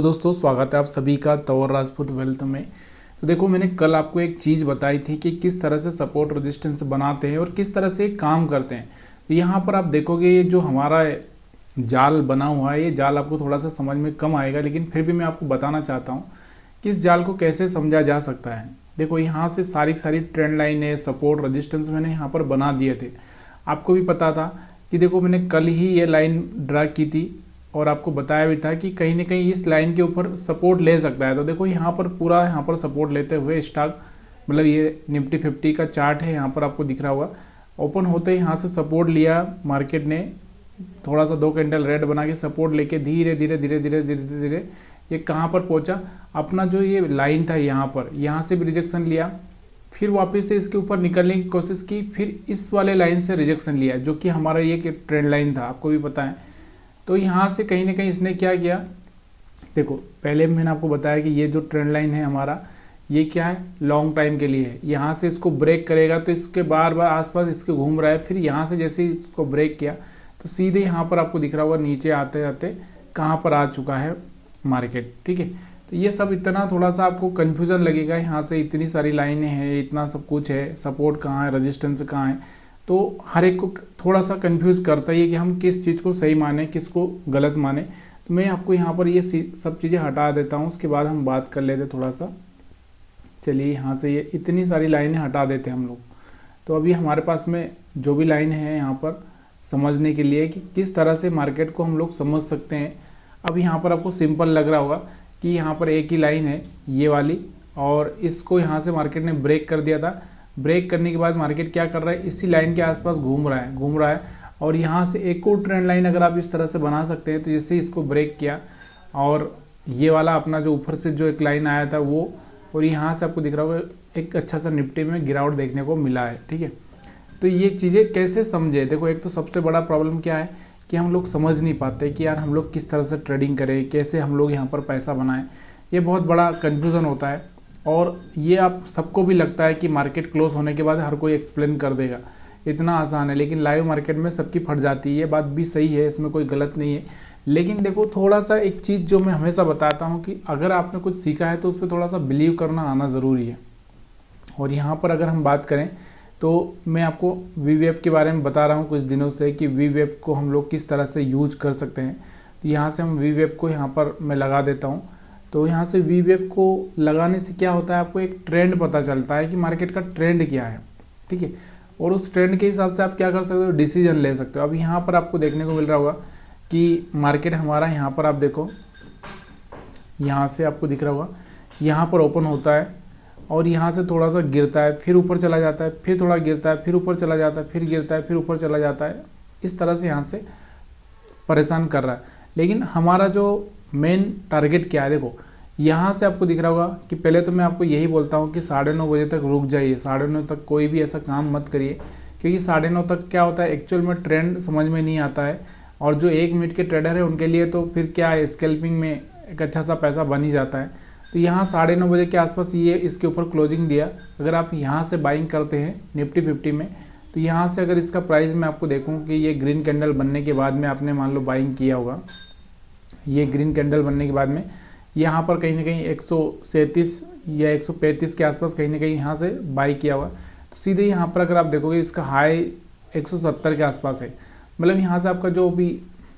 तो दोस्तों स्वागत है आप सभी का तंवर राजपूत वेल्थ में। तो देखो मैंने कल आपको एक चीज़ बताई थी कि किस तरह से सपोर्ट रेजिस्टेंस बनाते हैं और किस तरह से काम करते हैं। तो यहाँ पर आप देखोगे ये जो हमारा जाल बना हुआ है, ये जाल आपको थोड़ा सा समझ में कम आएगा, लेकिन फिर भी मैं आपको बताना चाहता हूँ कि इस जाल को कैसे समझा जा सकता है। देखो यहाँ से सारी ट्रेंड लाइन है, सपोर्ट रेजिस्टेंस मैंने यहाँ पर बना दिए थे। आपको भी पता था कि देखो मैंने कल ही ये लाइन ड्रा की थी और आपको बताया भी था कि कहीं ना कहीं इस लाइन के ऊपर सपोर्ट ले सकता है। तो देखो यहाँ पर पूरा यहाँ पर सपोर्ट लेते हुए स्टॉक, मतलब ये निफ्टी 50 का चार्ट है, यहाँ पर आपको दिख रहा होगा। ओपन होते ही यहाँ से सपोर्ट लिया मार्केट ने, थोड़ा सा 2 कैंडल रेड बना के सपोर्ट लेके धीरे धीरे ये कहाँ पर पहुँचा, अपना जो ये लाइन था यहाँ पर, यहाँ से भी रिजेक्शन लिया, फिर वापस से इसके ऊपर निकलने की कोशिश की, फिर इस वाले लाइन से रिजेक्शन लिया जो कि हमारा ये ट्रेंड लाइन था, आपको भी पता है। तो यहाँ से कहीं ना कहीं इसने क्या किया, देखो पहले मैंने आपको बताया कि ये जो ट्रेंड लाइन है हमारा, ये क्या है, लॉन्ग टाइम के लिए है। यहाँ से इसको ब्रेक करेगा तो इसके बार बार आसपास इसके घूम रहा है, फिर यहाँ से जैसे ही इसको ब्रेक किया तो सीधे यहाँ पर आपको दिख रहा होगा नीचे आते आते कहाँ पर आ चुका है मार्केट। ठीक है, तो ये सब इतना थोड़ा सा आपको कन्फ्यूज़न लगेगा, यहाँ से इतनी सारी लाइनें हैं, इतना सब कुछ है, सपोर्ट कहाँ है, रजिस्टेंस कहाँ है, तो हर एक को थोड़ा सा कंफ्यूज करता ही है कि हम किस चीज़ को सही माने किसको गलत माने। तो मैं आपको यहाँ पर ये सब चीज़ें हटा देता हूँ, उसके बाद हम बात कर लेते थोड़ा सा। चलिए यहाँ से ये इतनी सारी लाइनें हटा देते हैं हम लोग। तो अभी हमारे पास में जो भी लाइन है यहाँ पर समझने के लिए कि किस तरह से मार्केट को हम लोग समझ सकते हैं। अब यहाँ पर आपको सिंपल लग रहा होगा कि यहाँ पर एक ही लाइन है ये वाली, और इसको यहाँ से मार्केट ने ब्रेक कर दिया था। ब्रेक करने के बाद मार्केट क्या कर रहा है, इसी लाइन के आसपास घूम रहा है और यहाँ से एक और ट्रेंड लाइन अगर आप इस तरह से बना सकते हैं। तो जैसे इसको ब्रेक किया और ये वाला अपना जो ऊपर से जो एक लाइन आया था वो, और यहाँ से आपको दिख रहा होगा एक अच्छा सा निफ्टी में गिरावट देखने को मिला है। ठीक है, तो ये चीज़ें कैसे समझे, देखो एक तो सबसे बड़ा प्रॉब्लम क्या है कि हम लोग समझ नहीं पाते कि यार हम लोग किस तरह से ट्रेडिंग करें, कैसे हम लोग यहाँ पर पैसा बनाएं। ये बहुत बड़ा कन्फ्यूज़न होता है और ये आप सबको भी लगता है कि मार्केट क्लोज होने के बाद हर कोई एक्सप्लेन कर देगा, इतना आसान है, लेकिन लाइव मार्केट में सबकी फट जाती है। ये बात भी सही है, इसमें कोई गलत नहीं है, लेकिन देखो थोड़ा सा एक चीज़ जो मैं हमेशा बताता हूँ कि अगर आपने कुछ सीखा है तो उस पर थोड़ा सा बिलीव करना आना ज़रूरी है। और यहाँ पर अगर हम बात करें तो मैं आपको वीवेव के बारे में बता रहा हूँ कुछ दिनों से कि वीवेव को हम लोग किस तरह से यूज कर सकते हैं। तो यहाँ से हम वीवेव को यहाँ पर मैं लगा देता हूँ। तो यहाँ से वीवेव को लगाने से क्या होता है, आपको एक ट्रेंड पता चलता है कि मार्केट का ट्रेंड क्या है। ठीक है, और उस ट्रेंड के हिसाब से आप क्या कर सकते हो, डिसीजन ले सकते हो। अब यहाँ पर आपको देखने को मिल रहा होगा कि मार्केट हमारा यहाँ पर आप देखो, यहाँ से आपको दिख रहा होगा यहाँ पर ओपन होता है और यहाँ से थोड़ा सा गिरता है, फिर ऊपर चला जाता है, फिर थोड़ा गिरता है, फिर ऊपर चला जाता है, फिर गिरता है, फिर ऊपर चला जाता है। इस तरह से यहाँ से परेशान कर रहा है। लेकिन हमारा जो मेन टारगेट क्या है, देखो यहाँ से आपको दिख रहा होगा कि पहले तो मैं आपको यही बोलता हूँ कि 9:30 बजे तक रुक जाइए, 9:30 तक कोई भी ऐसा काम मत करिए, क्योंकि 9:30 तक क्या होता है एक्चुअल में ट्रेंड समझ में नहीं आता है। और जो 1 मिनट के ट्रेडर है उनके लिए तो फिर क्या है, स्कैल्पिंग में एक अच्छा सा पैसा बन ही जाता है। तो यहाँ 9:30 बजे के आसपास ये इसके ऊपर क्लोजिंग दिया। अगर आप यहाँ से बाइंग करते हैं निफ्टी 50 में, तो यहाँ से अगर इसका प्राइस मैं आपको देखूँ कि ये ग्रीन कैंडल बनने के बाद में आपने मान लो बाइंग किया होगा, ये ग्रीन कैंडल बनने के बाद में यहाँ पर कहीं ना कहीं 137 या 135 के आसपास कहीं ना कहीं यहाँ से बाई किया हुआ, तो सीधे यहाँ पर अगर आप देखोगे इसका हाई 170 के आसपास है। मतलब यहाँ से आपका जो भी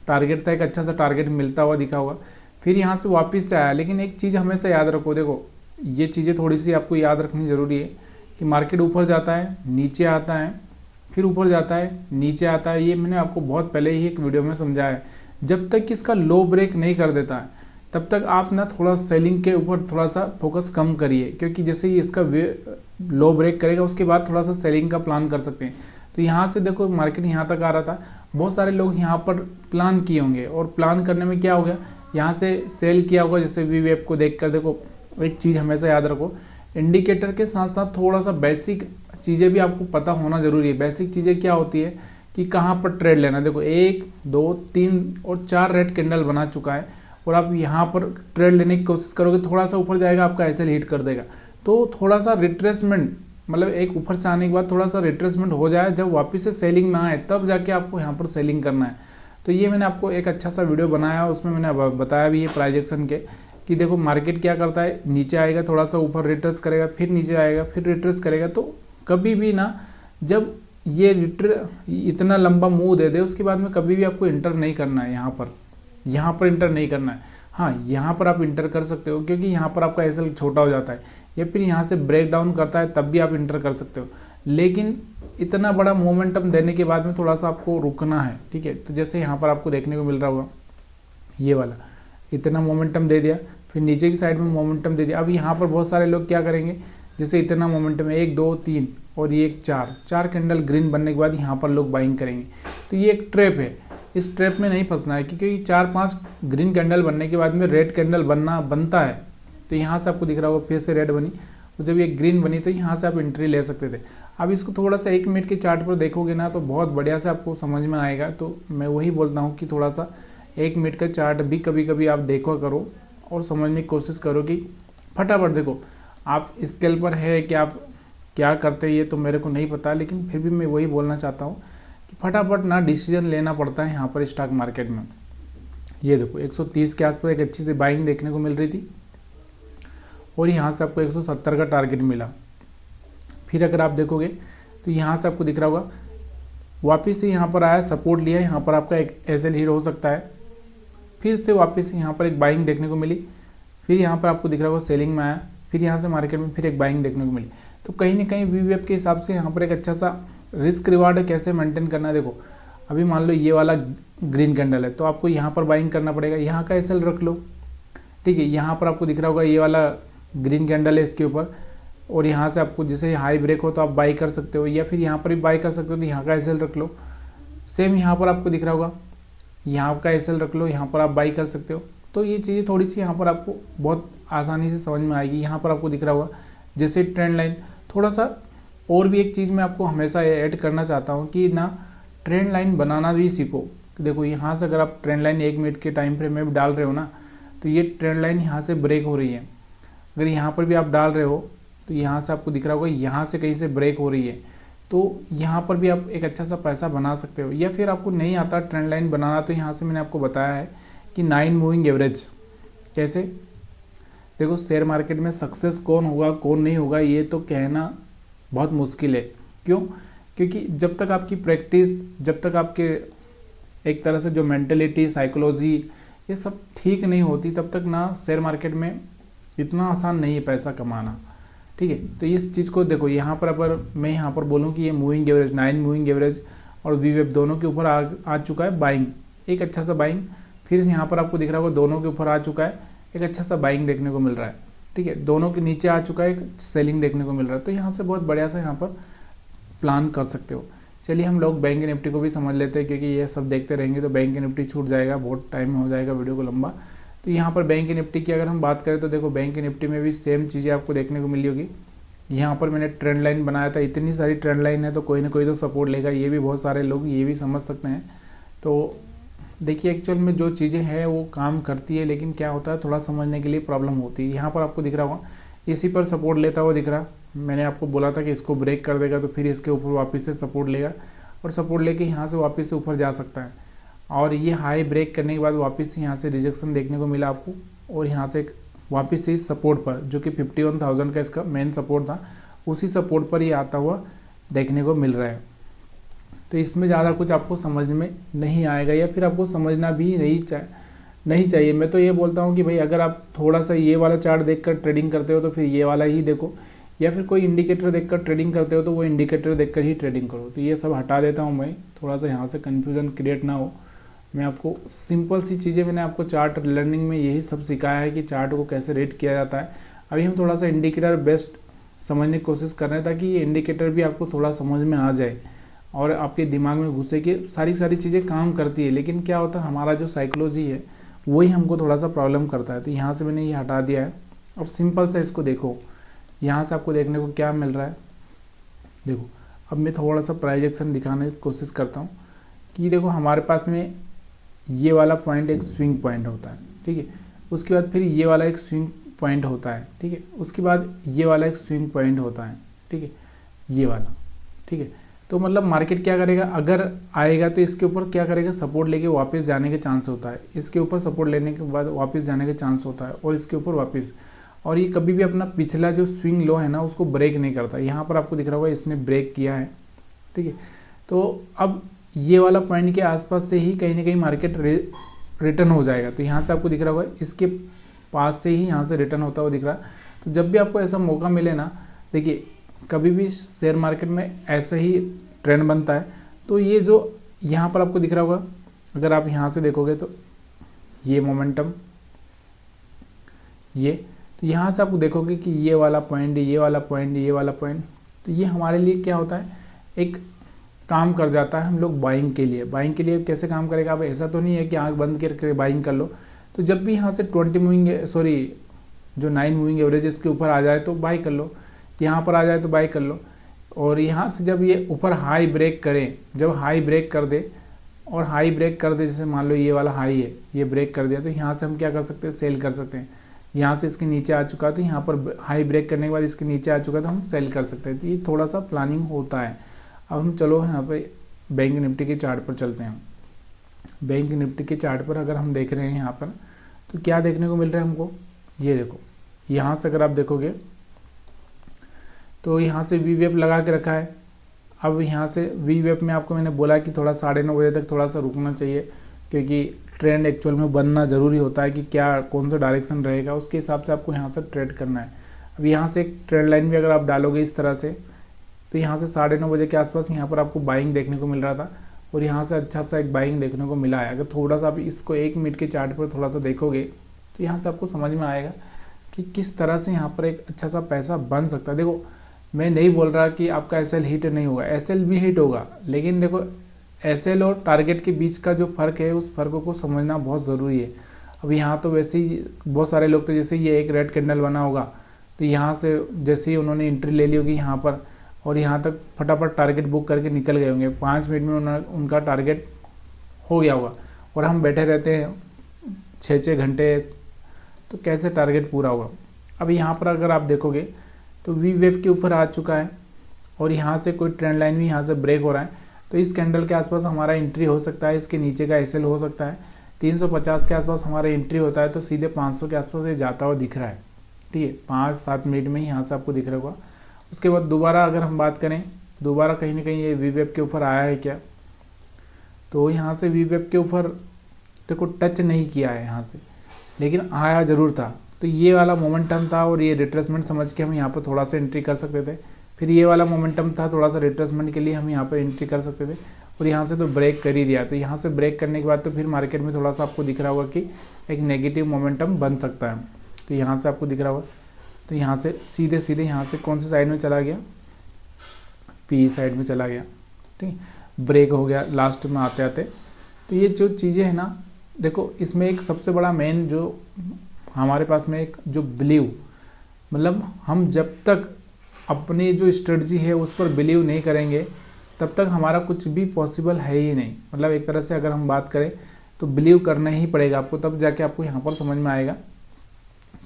टारगेट था एक अच्छा सा टारगेट मिलता हुआ दिखा होगा, फिर यहाँ से वापस से आया। लेकिन एक चीज़ हमेशा याद रखो, देखो ये चीज़ें थोड़ी सी आपको याद रखनी ज़रूरी है कि मार्केट ऊपर जाता है, नीचे आता है, फिर ऊपर जाता है, नीचे आता है। ये मैंने आपको बहुत पहले ही एक वीडियो में समझाया है। जब तक कि इसका लो ब्रेक नहीं कर देता है तब तक आप ना थोड़ा सेलिंग के ऊपर थोड़ा सा फोकस कम करिए, क्योंकि जैसे ही इसका लो ब्रेक करेगा उसके बाद थोड़ा सा सेलिंग का प्लान कर सकते हैं। तो यहाँ से देखो मार्केट यहाँ तक आ रहा था, बहुत सारे लोग यहाँ पर प्लान किए होंगे और प्लान करने में क्या हो गया, यहाँ से सेल किया होगा। जैसे वीवेव को देख कर देखो, एक चीज़ हमेशा याद रखो, इंडिकेटर के साथ साथ थोड़ा सा बेसिक चीज़ें भी आपको पता होना ज़रूरी है। बेसिक चीज़ें क्या होती है कि कहाँ पर ट्रेड लेना। देखो 1, 2, 3 और 4 रेड कैंडल बना चुका है और आप यहाँ पर ट्रेड लेने की कोशिश करोगे, थोड़ा सा ऊपर जाएगा आपका ऐसे हिट कर देगा। तो थोड़ा सा रिट्रेसमेंट, मतलब एक ऊपर से आने के बाद थोड़ा सा रिट्रेसमेंट हो जाए, जब वापस से सेलिंग में आए तब जाके आपको यहाँ पर सेलिंग करना है। तो ये मैंने आपको एक अच्छा सा वीडियो बनाया, उसमें मैंने बताया भी है प्राइस एक्शन के कि देखो मार्केट क्या करता है, नीचे आएगा, थोड़ा सा ऊपर रिट्रेस करेगा, फिर नीचे आएगा, फिर रिट्रेस करेगा। तो कभी भी ना जब ये इतना लंबा मूव दे दे उसके बाद में कभी भी आपको इंटर नहीं करना है, यहाँ पर इंटर नहीं करना है। हाँ, यहाँ पर आप इंटर कर सकते हो क्योंकि यहाँ पर आपका एसएल छोटा हो जाता है, या फिर यहाँ से ब्रेक डाउन करता है तब भी आप इंटर कर सकते हो। लेकिन इतना बड़ा मोमेंटम देने के बाद में थोड़ा सा आपको रुकना है, ठीक है। तो जैसे यहाँ पर आपको देखने को मिल रहा होगा, ये वाला इतना मोमेंटम दे दिया, फिर नीचे की साइड में मोमेंटम दे दिया। अब यहाँ पर बहुत सारे लोग क्या करेंगे, जैसे इतना मोमेंटम है 1 2 3 और ये एक 4 कैंडल ग्रीन बनने के बाद यहाँ पर लोग बाइंग करेंगे। तो ये एक ट्रैप है, इस ट्रैप में नहीं फंसना है क्योंकि 4-5 ग्रीन कैंडल बनने के बाद में रेड कैंडल बनता है। तो यहाँ से आपको दिख रहा होगा फिर से रेड बनी, और जब ये ग्रीन बनी तो यहाँ से आप एंट्री ले सकते थे। अब इसको थोड़ा सा 1 मिनट के चार्ट पर देखोगे ना तो बहुत बढ़िया से आपको समझ में आएगा। तो मैं वही बोलता हूँ कि थोड़ा सा 1 मिनट का चार्ट भी कभी कभी आप देखो करो और समझने की कोशिश करो कि फटाफट देखो। आप स्केल पर है कि आप क्या करते हैं ये तो मेरे को नहीं पता, लेकिन फिर भी मैं वही बोलना चाहता हूँ कि फटाफट ना डिसीजन लेना पड़ता है यहाँ पर स्टॉक मार्केट में। ये देखो 130 के आसपास एक अच्छी सी बाइंग देखने को मिल रही थी और यहाँ से आपको 170 का टारगेट मिला। फिर अगर आप देखोगे तो यहाँ से आपको दिख रहा होगा वापस से यहाँ पर आया, सपोर्ट लिया, यहाँ पर आपका एक एसएल हिट हो सकता है। फिर से वापस यहाँ पर एक बाइंग देखने को मिली, फिर यहाँ पर आपको दिख रहा होगा सेलिंग में आया, फिर यहाँ से मार्केट में फिर एक बाइंग देखने को मिली। तो कहीं ना कहीं वीवीएफ के हिसाब से यहाँ पर एक अच्छा सा रिस्क रिवार्ड कैसे मेंटेन करना है। देखो अभी मान लो ये वाला ग्रीन कैंडल है तो आपको यहाँ पर बाइंग करना पड़ेगा, यहाँ का एसएल रख लो, ठीक है। यहाँ पर आपको दिख रहा होगा ये वाला ग्रीन कैंडल है इसके ऊपर, और यहाँ से आपको जैसे हाई ब्रेक हो तो आप बाई कर सकते हो, या फिर यहाँ पर भी बाई कर सकते हो तो यहाँ का एसएल रख लो। सेम यहाँ पर आपको दिख रहा होगा यहाँ का एसएल रख लो, यहाँ पर आप बाई कर सकते हो। तो ये चीज़ें थोड़ी सी यहाँ पर आपको बहुत आसानी से समझ में आएगी। यहाँ पर आपको दिख रहा होगा जैसे ट्रेंड लाइन, थोड़ा सा और भी एक चीज़ मैं आपको हमेशा ऐड करना चाहता हूँ कि ना ट्रेंड लाइन बनाना भी सीखो। देखो यहाँ से अगर आप ट्रेंड लाइन 1 मिनट के टाइम फ्रेम में भी डाल रहे हो ना तो ये ट्रेंड लाइन यहाँ से ब्रेक हो रही है। अगर यहाँ पर भी आप डाल रहे हो तो यहाँ से आपको दिख रहा होगा यहाँ से कहीं से ब्रेक हो रही है, तो यहाँ पर भी आप एक अच्छा सा पैसा बना सकते हो। या फिर आपको नहीं आता ट्रेंड लाइन बनाना तो यहाँ से मैंने आपको बताया है कि 9 मूविंग एवरेज कैसे। देखो शेयर मार्केट में सक्सेस कौन होगा कौन नहीं होगा ये तो कहना बहुत मुश्किल है। क्यों? क्योंकि जब तक आपकी प्रैक्टिस, जब तक आपके एक तरह से जो मेंटलिटी, साइकोलॉजी ये सब ठीक नहीं होती तब तक ना शेयर मार्केट में इतना आसान नहीं है पैसा कमाना, ठीक है। तो इस चीज़ को देखो, यहाँ पर अगर मैं यहाँ पर बोलूँ कि ये मूविंग एवरेज 9 मूविंग एवरेज और वीवेप दोनों के ऊपर आ चुका है बाइंग, एक अच्छा सा बाइंग। फिर यहाँ पर आपको दिख रहा होगा दोनों के ऊपर आ चुका है, एक अच्छा सा बाइंग देखने को मिल रहा है, ठीक है। दोनों के नीचे आ चुका है, एक सेलिंग देखने को मिल रहा है। तो यहाँ से बहुत बढ़िया से यहाँ पर प्लान कर सकते हो। चलिए हम लोग बैंक निफ्टी को भी समझ लेते हैं, क्योंकि ये सब देखते रहेंगे तो बैंक निफ्टी छूट जाएगा, बहुत टाइम हो जाएगा वीडियो को लंबा। तो यहाँ पर बैंक निफ्टी की अगर हम बात करें तो देखो बैंक निफ्टी में भी सेम चीज़ें आपको देखने को मिली होगी। यहाँ पर मैंने ट्रेंड लाइन बनाया था, इतनी सारी ट्रेंड लाइन है तो कोई ना कोई तो सपोर्ट लेगा, ये भी बहुत सारे लोग ये भी समझ सकते हैं। तो देखिए एक्चुअल में जो चीज़ें हैं वो काम करती है, लेकिन क्या होता है थोड़ा समझने के लिए प्रॉब्लम होती है। यहाँ पर आपको दिख रहा होगा इसी पर सपोर्ट लेता हुआ दिख रहा, मैंने आपको बोला था कि इसको ब्रेक कर देगा तो फिर इसके ऊपर वापस से सपोर्ट लेगा और सपोर्ट लेके यहाँ से वापस से ऊपर जा सकता है। और ये हाई ब्रेक करने के बाद वापस से यहाँ से रिजेक्शन देखने को मिला आपको, और यहाँ से वापस से इस सपोर्ट पर जो कि 51,000 का इसका मेन सपोर्ट था, उसी सपोर्ट पर ये आता हुआ देखने को मिल रहा है। तो इसमें ज़्यादा कुछ आपको समझ में नहीं आएगा, या फिर आपको समझना भी नहीं चाहिए। मैं तो ये बोलता हूँ कि भाई अगर आप थोड़ा सा ये वाला चार्ट देखकर ट्रेडिंग करते हो तो फिर ये वाला ही देखो, या फिर कोई इंडिकेटर देखकर ट्रेडिंग करते हो तो वो इंडिकेटर देखकर ही ट्रेडिंग करो। तो ये सब हटा देता हूँ मैं, थोड़ा सा यहाँ से कन्फ्यूज़न क्रिएट ना हो। मैं आपको सिंपल सी चीज़ें, मैंने आपको चार्ट लर्निंग में यही सब सिखाया है कि चार्ट को कैसे रेट किया जाता है। अभी हम थोड़ा सा इंडिकेटर बेस्ड समझने की कोशिश कर रहे हैं ताकि ये इंडिकेटर भी आपको थोड़ा समझ में आ जाए और आपके दिमाग में घुसे कि सारी चीज़ें काम करती है, लेकिन क्या होता है हमारा जो साइकोलॉजी है वही हमको थोड़ा सा प्रॉब्लम करता है। तो यहाँ से मैंने ये हटा दिया है। अब सिंपल से इसको देखो, यहाँ से आपको देखने को क्या मिल रहा है। देखो अब मैं थोड़ा सा प्राइस एक्शन दिखाने की कोशिश करता हूँ कि देखो हमारे पास में ये वाला पॉइंट एक स्विंग पॉइंट होता है, ठीक है। उसके बाद फिर ये वाला एक स्विंग पॉइंट होता है, ठीक है। उसके बाद ये वाला एक स्विंग पॉइंट होता है, ठीक है, ये वाला, ठीक है। तो मतलब मार्केट क्या करेगा, अगर आएगा तो इसके ऊपर क्या करेगा, सपोर्ट लेके वापस जाने के चांस होता है, इसके ऊपर सपोर्ट लेने के बाद वापस जाने के चांस होता है, और इसके ऊपर वापस, और ये कभी भी अपना पिछला जो स्विंग लो है ना उसको ब्रेक नहीं करता। यहाँ पर आपको दिख रहा होगा इसने ब्रेक किया है, ठीक है। तो अब ये वाला पॉइंट के आसपास से ही कहीं ना कहीं मार्केट रिटर्न हो जाएगा। तो यहाँ से आपको दिख रहा होगा इसके पास से ही यहाँ से रिटर्न होता हुआ दिख रहा है। तो जब भी आपको ऐसा मौका मिले ना, देखिए कभी भी शेयर मार्केट में ऐसा ही ट्रेंड बनता है। तो ये जो यहाँ पर आपको दिख रहा होगा, अगर आप यहाँ से देखोगे तो ये मोमेंटम, ये तो यहाँ से आपको देखोगे कि ये वाला पॉइंट, ये वाला पॉइंट, ये वाला पॉइंट, तो ये हमारे लिए क्या होता है, एक काम कर जाता है हम लोग बाइंग के लिए। बाइंग के लिए कैसे काम करेगा, अब ऐसा तो नहीं है कि आंख बंद करके बाइंग कर लो। तो जब भी यहाँ से 20 मूविंग जो 9 मूविंग एवरेज इसके ऊपर आ जाए तो बाई कर लो, यहाँ पर आ जाए तो बाई कर लो। और यहाँ से जब ये ऊपर हाई ब्रेक करें, जब हाई ब्रेक कर दे, और हाई ब्रेक कर दे, जैसे मान लो ये वाला हाई है, ये ब्रेक कर दिया, तो यहाँ से हम क्या कर सकते हैं, सेल कर सकते हैं। यहाँ से इसके नीचे आ चुका, तो यहाँ पर हाई ब्रेक करने के बाद इसके नीचे आ चुका तो हम सेल कर सकते हैं। तो ये थोड़ा सा प्लानिंग होता है। अब हम चलो यहाँ पे बैंक निफ्टी के चार्ट पर चलते हैं। बैंक निफ्टी के चार्ट पर अगर हम देख रहे हैं यहाँ पर, तो क्या देखने को मिल रहा है हमको, ये देखो यहाँ से अगर आप देखोगे तो यहाँ से वी वेव लगा के रखा है। अब यहाँ से वी वेव में आपको मैंने बोला कि थोड़ा 9:30 बजे तक थोड़ा सा रुकना चाहिए, क्योंकि ट्रेंड एक्चुअल में बनना ज़रूरी होता है कि क्या कौन सा डायरेक्शन रहेगा, उसके हिसाब से आपको यहाँ से ट्रेड करना है। अब यहाँ से एक ट्रेंड लाइन भी अगर आप डालोगे इस तरह से, तो यहाँ से 9:30 बजे के आसपास यहाँ पर आपको बाइंग देखने को मिल रहा था, और यहाँ से अच्छा सा एक बाइंग देखने को मिला है। अगर थोड़ा सा आप इसको 1 मिनट के चार्ट पर थोड़ा सा देखोगे तो यहाँ से आपको समझ में आएगा कि किस तरह से यहाँ पर एक अच्छा सा पैसा बन सकता है। देखो मैं नहीं बोल रहा कि आपका एसएल हिट नहीं होगा, एसएल भी हिट होगा, लेकिन देखो एसएल और टारगेट के बीच का जो फ़र्क है उस फ़र्क को समझना बहुत ज़रूरी है। अब यहाँ तो वैसे ही बहुत सारे लोग, तो जैसे ये एक रेड कैंडल बना होगा तो यहाँ से जैसे ही उन्होंने एंट्री ले ली होगी यहाँ पर, और यहाँ तक फटाफट टारगेट बुक करके निकल गए होंगे, 5 मिनट में उनका टारगेट हो गया होगा, और हम बैठे रहते हैं 6-6 घंटे, तो कैसे टारगेट पूरा होगा। अब यहाँ पर अगर आप देखोगे तो वी वेव के ऊपर आ चुका है, और यहाँ से कोई ट्रेंड लाइन भी यहाँ से ब्रेक हो रहा है, तो इस कैंडल के आसपास हमारा एंट्री हो सकता है, इसके नीचे का एसएल हो सकता है। 350 के आसपास हमारा एंट्री होता है, तो सीधे 500 के आसपास ये जाता हुआ दिख रहा है, ठीक है, 5-7 मिनट में ही यहाँ से आपको दिख रहा होगा। उसके बाद दोबारा अगर हम बात करें, दोबारा कहीं ना कहीं ये वी वेव के ऊपर आया है क्या, तो यहाँ से वी वेव के ऊपर देखो टच नहीं किया है यहाँ से, लेकिन आया ज़रूर था। तो ये वाला मोमेंटम था, और ये रिट्रेसमेंट समझ के हम यहाँ पर थोड़ा सा एंट्री कर सकते थे। फिर ये वाला मोमेंटम था, थोड़ा सा रिट्रेसमेंट के लिए हम यहाँ पर एंट्री कर सकते थे, और यहाँ से तो ब्रेक कर ही दिया। तो यहाँ से ब्रेक करने के बाद तो फिर मार्केट में थोड़ा सा आपको दिख रहा होगा कि एक नेगेटिव मोमेंटम बन सकता है। तो यहाँ से आपको दिख रहा होगा, तो यहाँ से सीधे सीधे यहाँ से कौन सी साइड में चला गया, पी साइड में चला गया, ठीक, ब्रेक हो गया लास्ट में आते आते। तो ये जो चीज़ें हैं ना, देखो इसमें एक सबसे बड़ा मेन जो हमारे पास में एक जो बिलीव, मतलब हम जब तक अपनी जो स्ट्रेटजी है उस पर बिलीव नहीं करेंगे तब तक हमारा कुछ भी पॉसिबल है ही नहीं। मतलब एक तरह से अगर हम बात करें तो बिलीव करना ही पड़ेगा आपको, तब जाके आपको यहाँ पर समझ में आएगा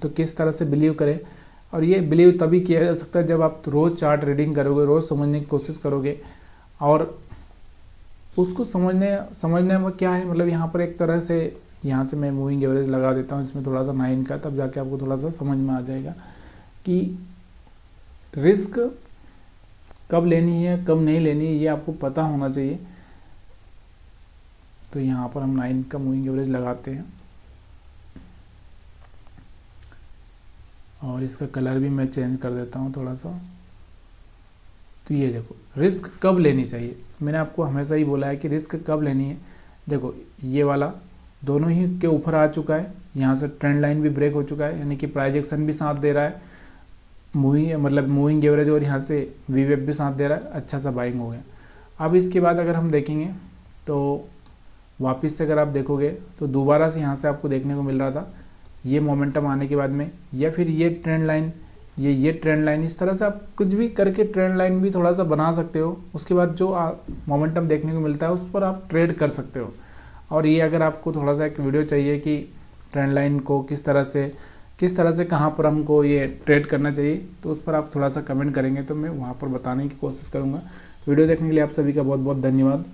तो किस तरह से बिलीव करें। और ये बिलीव तभी किया जा सकता है जब आप रोज़ चार्ट रीडिंग करोगे, रोज़ समझने की कोशिश करोगे, और उसको समझने में क्या है, मतलब यहाँ पर एक तरह से, यहाँ से मैं मूविंग एवरेज लगा देता हूँ इसमें थोड़ा सा 9 का, तब जाके आपको थोड़ा सा समझ में आ जाएगा कि रिस्क कब लेनी है कब नहीं लेनी है, ये आपको पता होना चाहिए। तो यहाँ पर हम 9 का मूविंग एवरेज लगाते हैं, और इसका कलर भी मैं चेंज कर देता हूँ थोड़ा सा। तो ये देखो रिस्क कब लेनी चाहिए, मैंने आपको हमेशा ही बोला है कि रिस्क कब लेनी है। देखो ये वाला दोनों ही के ऊपर आ चुका है, यहाँ से ट्रेंड लाइन भी ब्रेक हो चुका है, यानी कि प्राइस एक्शन भी साथ दे रहा है, मूविंग एवरेज, और यहाँ से वी वेव भी साथ दे रहा है, अच्छा सा बाइंग हो गया। अब इसके बाद अगर हम देखेंगे तो वापस से अगर आप देखोगे तो दोबारा से यहाँ से आपको देखने को मिल रहा था ये मोमेंटम आने के बाद में, या फिर ये ट्रेंड लाइन, ये ट्रेंड लाइन, इस तरह से आप कुछ भी करके ट्रेंड लाइन भी थोड़ा सा बना सकते हो। उसके बाद जो मोमेंटम देखने को मिलता है उस पर आप ट्रेड कर सकते हो। और ये अगर आपको थोड़ा सा एक वीडियो चाहिए कि ट्रेंड लाइन को किस तरह से कहाँ पर हमको ये ट्रेड करना चाहिए, तो उस पर आप थोड़ा सा कमेंट करेंगे तो मैं वहाँ पर बताने की कोशिश करूँगा। वीडियो देखने के लिए आप सभी का बहुत बहुत धन्यवाद।